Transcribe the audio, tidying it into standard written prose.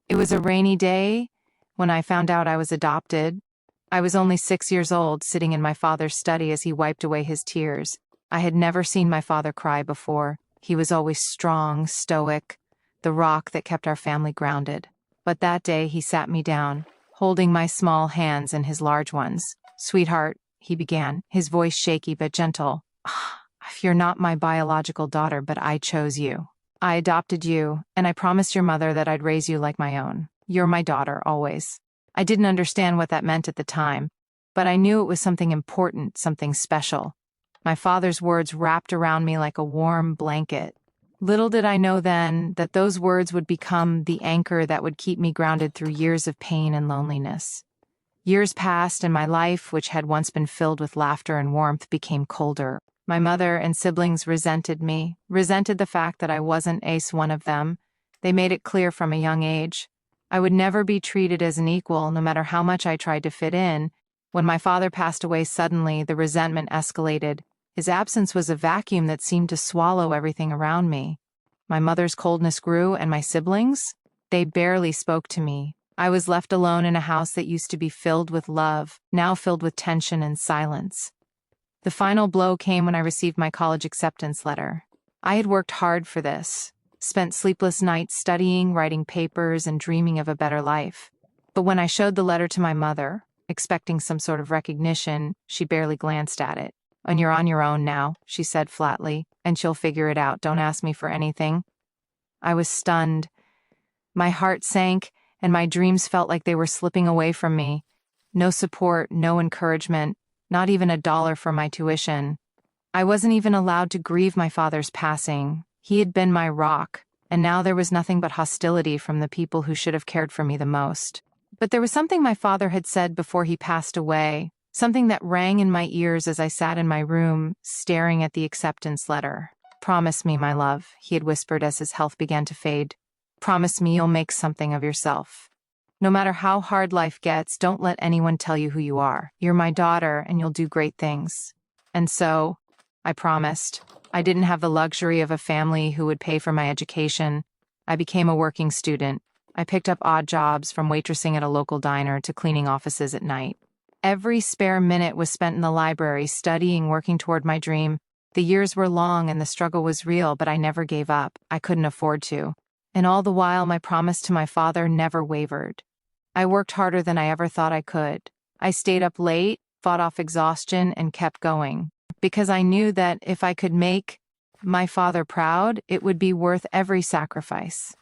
It was a rainy day when I found out I was adopted. I was only 6 years old, sitting in my father's study as he wiped away his tears. I had never seen my father cry before. He was always strong, stoic, the rock that kept our family grounded. But that day he sat me down, holding my small hands in his large ones. "Sweetheart," he began, his voice shaky but gentle. "You're not my biological daughter, but I chose you. I adopted you, and I promised your mother that I'd raise you like my own. You're my daughter, always." I didn't understand what that meant at the time, but I knew it was something important, something special. My father's words wrapped around me like a warm blanket. Little did I know then that those words would become the anchor that would keep me grounded through years of pain and loneliness. Years passed, and my life, which had once been filled with laughter and warmth, became colder. My mother and siblings resented me, resented the fact that I wasn't one of them. They made it clear from a young age. I would never be treated as an equal, no matter how much I tried to fit in. When my father passed away suddenly, the resentment escalated. His absence was a vacuum that seemed to swallow everything around me. My mother's coldness grew, and my siblings? They barely spoke to me. I was left alone in a house that used to be filled with love, now filled with tension and silence. The final blow came when I received my college acceptance letter. I had worked hard for this, spent sleepless nights studying, writing papers, and dreaming of a better life. But when I showed the letter to my mother, expecting some sort of recognition, she barely glanced at it. "And you're on your own now," she said flatly, "and she'll figure it out. Don't ask me for anything." I was stunned. My heart sank, and my dreams felt like they were slipping away from me. No support, no encouragement, not even $1 for my tuition. I wasn't even allowed to grieve my father's passing. He had been my rock, and now there was nothing but hostility from the people who should have cared for me the most. But there was something my father had said before he passed away, something that rang in my ears as I sat in my room, staring at the acceptance letter. "Promise me, my love," he had whispered as his health began to fade. "Promise me you'll make something of yourself. No matter how hard life gets, don't let anyone tell you who you are. You're my daughter, and you'll do great things." And so, I promised. I didn't have the luxury of a family who would pay for my education. I became a working student. I picked up odd jobs, from waitressing at a local diner to cleaning offices at night. Every spare minute was spent in the library, studying, working toward my dream. The years were long and the struggle was real, but I never gave up. I couldn't afford to. And all the while, my promise to my father never wavered. I worked harder than I ever thought I could. I stayed up late, fought off exhaustion, and kept going. Because I knew that if I could make my father proud, it would be worth every sacrifice.